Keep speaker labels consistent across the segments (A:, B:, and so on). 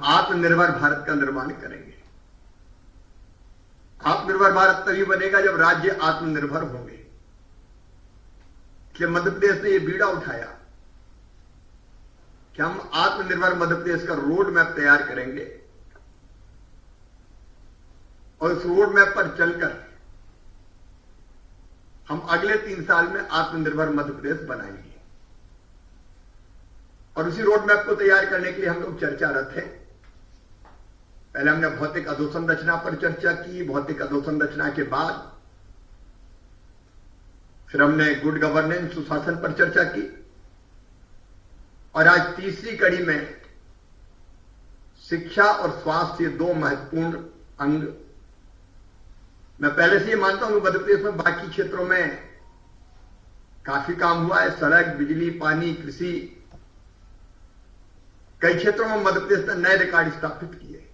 A: आत्मनिर्भर भारत का निर्माण करेंगे। आत्मनिर्भर भारत तभी बनेगा जब राज्य आत्मनिर्भर होंगे। इसलिए मध्य प्रदेश ने यह बीड़ा उठाया कि हम आत्मनिर्भर मध्य प्रदेश का रोड मैप तैयार करेंगे और उस रोड मैप पर चलकर हम अगले 3 साल में आत्मनिर्भर मध्य प्रदेश बनाएंगे। और उसी रोड मैप को तैयार करने के लिए हम लोग चर्चारत हैं। पहले हमने भौतिक अधोसंरचना पर चर्चा की। भौतिक अधोसंरचना के बाद फिर हमने गुड गवर्नेंस, सुशासन पर चर्चा की। और आज तीसरी कड़ी में शिक्षा और स्वास्थ्य, ये 2 महत्वपूर्ण अंग। मैं पहले से ये मानता हूं कि मध्य प्रदेश में बाकी क्षेत्रों में काफी काम हुआ है। सड़क, बिजली, पानी, कृषि, कई क्षेत्रों में मध्य प्रदेश ने नए रिकॉर्ड स्थापित किए।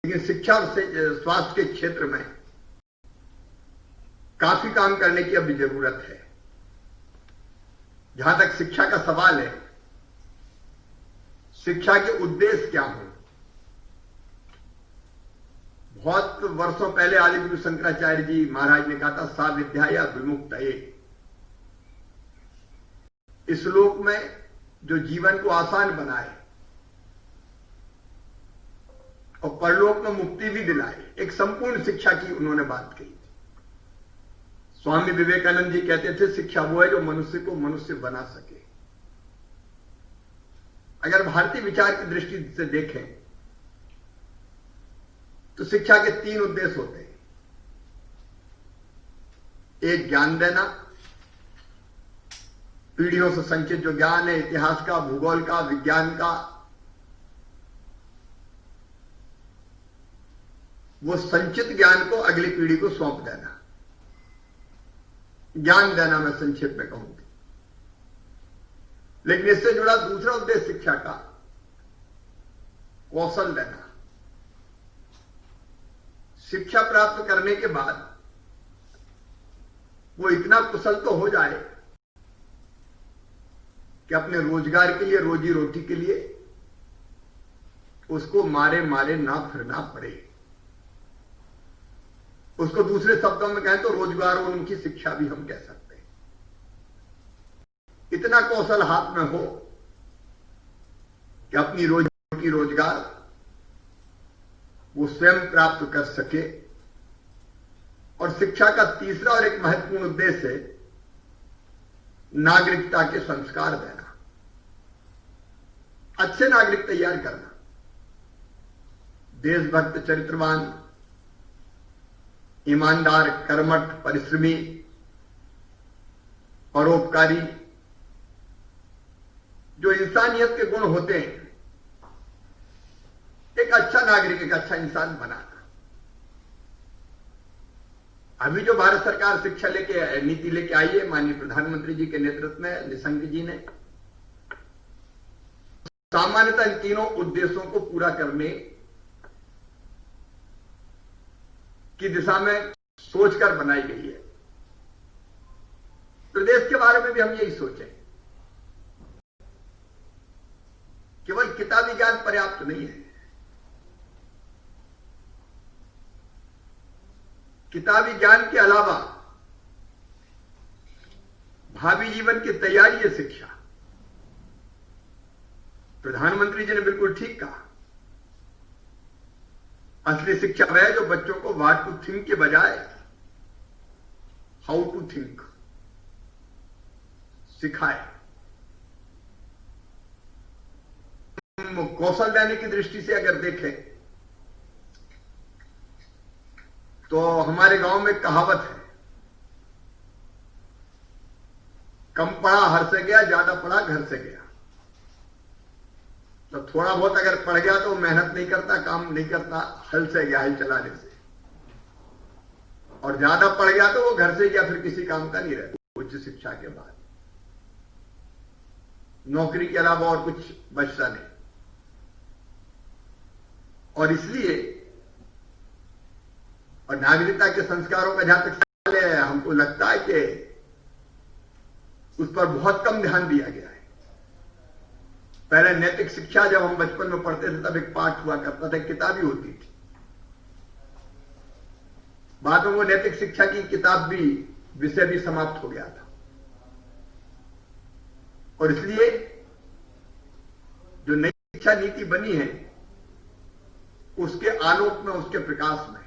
A: लेकिन शिक्षा और स्वास्थ्य के क्षेत्र में काफी काम करने की अभी जरूरत है। जहां तक शिक्षा का सवाल है, शिक्षा के उद्देश्य क्या हों? बहुत वर्षों पहले आदिगुरु शंकराचार्य जी महाराज ने कहा था, सा विद्या या विमुक्तये। इस श्लोक में जो जीवन को आसान बनाए और परलोक में मुक्ति भी दिलाए, एक संपूर्ण शिक्षा की उन्होंने बात कही थी। स्वामी विवेकानंद जी कहते थे, शिक्षा वो है जो मनुष्य को मनुष्य बना सके। अगर भारतीय विचार की दृष्टि से देखें तो शिक्षा के 3 उद्देश्य होते हैं। एक, ज्ञान देना, पीढ़ियों से संचित जो ज्ञान है, इतिहास का, भूगोल का, विज्ञान का, वो संचित ज्ञान को अगली पीढ़ी को सौंप देना। ज्ञान देना मैं संक्षेप में कहूंगी। लेकिन इससे जुड़ा दूसरा उद्देश्य शिक्षा का कौशल देना। शिक्षा प्राप्त करने के बाद वो इतना कुशल तो हो जाए कि अपने रोजगार के लिए, रोजी रोटी के लिए उसको मारे मारे ना फिरना पड़े। उसको दूसरे शब्दों में कहें तो रोजगार और उनकी शिक्षा भी हम कह सकते हैं। इतना कौशल हाथ में हो कि अपनी रोजी रोटी, रोजगार वो स्वयं प्राप्त कर सके। और शिक्षा का तीसरा और एक महत्वपूर्ण उद्देश्य है नागरिकता के संस्कार देना, अच्छे नागरिक तैयार करना, देशभक्त, चरित्रवान, ईमानदार, कर्मठ, परिश्रमी, परोपकारी, जो इंसानियत के गुण होते हैं। एक अच्छा नागरिक, एक अच्छा इंसान बनाना। अभी जो भारत सरकार शिक्षा लेके, नीति लेके आई है माननीय प्रधानमंत्री जी के नेतृत्व में, निशंक जी ने, सामान्यतः इन तीनों उद्देश्यों को पूरा करने की दिशा में सोचकर बनाई गई है। प्रदेश के बारे में भी हम यही सोचें। केवल किताबी ज्ञान पर्याप्त नहीं है। किताबी ज्ञान के अलावा भावी जीवन की तैयारी है शिक्षा। प्रधानमंत्री जी ने बिल्कुल ठीक कहा, असली शिक्षा वह है जो बच्चों को व्हाट टू थिंक के बजाय हाउ टू थिंक सिखाए। कौशल देने की दृष्टि से अगर देखें तो हमारे गांव में कहावत है, कम पढ़ा हर से गया, ज्यादा पढ़ा घर से गया। तो थोड़ा बहुत अगर पढ़ गया तो मेहनत नहीं करता, काम नहीं करता, हल से गया, हल चलाने से। और ज्यादा पढ़ गया तो वो घर से गया, फिर किसी काम का नहीं रहता। उच्च शिक्षा के बाद नौकरी के अलावा और कुछ बचता नहीं। और इसलिए, और नागरिकता के संस्कारों का जहां तक सवाल है, हमको लगता है कि उस पर बहुत कम ध्यान दिया गया है। पहले नैतिक शिक्षा जब हम बचपन में पढ़ते थे तब एक पाठ हुआ करता था, किताब ही होती थी। बाद में वो नैतिक शिक्षा की किताब भी, विषय भी समाप्त हो गया था। और इसलिए जो नई शिक्षा नीति बनी है, उसके आलोक में, उसके प्रकाश में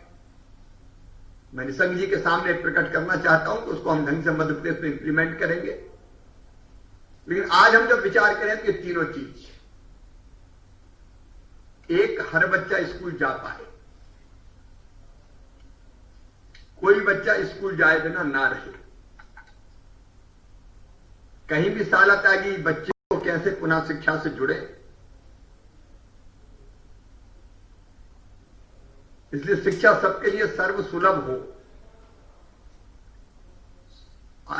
A: मैं निशंक जी के सामने प्रकट करना चाहता हूं कि उसको हम ढंग से मध्य प्रदेश में इंप्लीमेंट करेंगे। लेकिन आज हम जब विचार करें तो ये तीनों चीज, एक, हर बच्चा स्कूल जा पाए, कोई बच्चा स्कूल जाए बिना ना रहे, कहीं भी साला त्यागी बच्चे को कैसे पुनः शिक्षा से जुड़े। इसलिए शिक्षा सबके लिए सर्व सुलभ हो।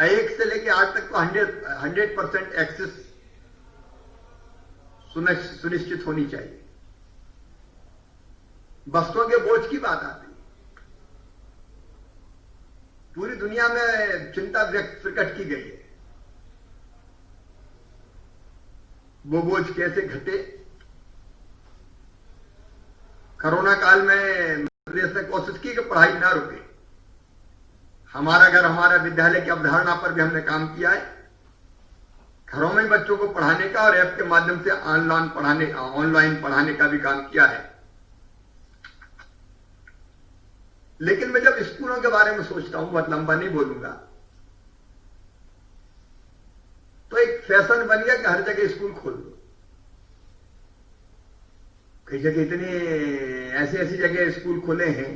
A: 1 से लेकर 8 तक तो 100% एक्सेस सुनिश्चित होनी चाहिए। बस्तों के बोझ की बात आती है। पूरी दुनिया में चिंता व्यक्त प्रकट की गई है, वो बोझ कैसे घटे। कोरोना काल में प्रदेश ने कोशिश की कि पढ़ाई ना रुके। हमारा घर हमारा विद्यालय की अवधारणा पर भी हमने काम किया है। घरों में बच्चों को पढ़ाने का और ऐप के माध्यम से ऑनलाइन पढ़ाने का भी काम किया है। लेकिन मैं जब स्कूलों के बारे में सोचता हूं, बहुत लंबा नहीं बोलूंगा, तो एक फैशन बन गया कि हर जगह स्कूल खोल दो। कई जगह इतने ऐसी जगह स्कूल खोले हैं,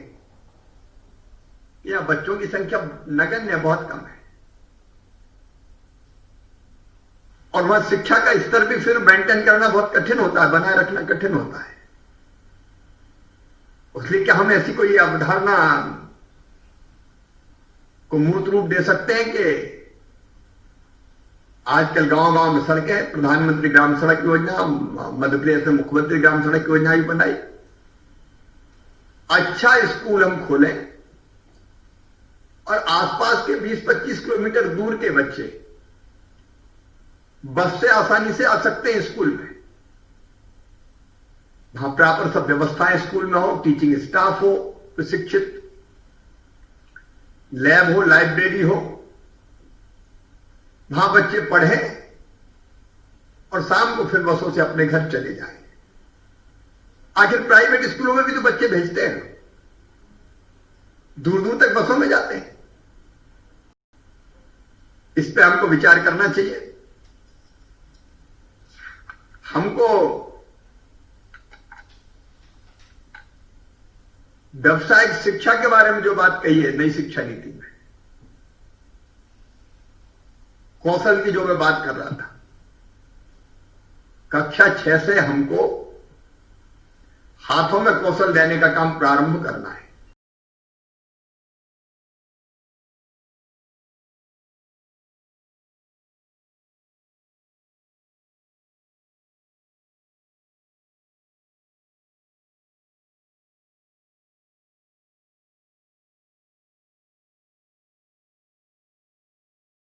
A: यहां बच्चों की संख्या नगण्य, बहुत कम है। और वहां शिक्षा का स्तर भी फिर मेंटेन करना बहुत कठिन होता है, बनाए रखना कठिन होता है। इसलिए क्या हम ऐसी कोई अवधारणा को मूर्त रूप दे सकते हैं कि आजकल गांव-गांव में सड़कें, प्रधानमंत्री ग्राम सड़क योजना, मध्य प्रदेश में मुख्यमंत्री ग्राम सड़क योजना भी बनाई। अच्छा स्कूल हम खोलें और आसपास के 20-25 किलोमीटर दूर के बच्चे बस से आसानी से आ सकते हैं स्कूल में। वहां प्रॉपर सब व्यवस्थाएं स्कूल में हो, टीचिंग स्टाफ हो प्रशिक्षित, लैब हो, लाइब्रेरी हो, वहां बच्चे पढ़ें और शाम को फिर बसों से अपने घर चले जाएं। आखिर प्राइवेट स्कूलों में भी तो बच्चे भेजते हैं, दूर दूर तक बसों में जाते हैं। इस पे हमको विचार करना चाहिए। हमको व्यावसायिक शिक्षा के बारे में जो बात कही है नई शिक्षा नीति में, कौशल की जो मैं बात कर रहा था, कक्षा 6 से हमको हाथों में कौशल देने का काम प्रारंभ करना है।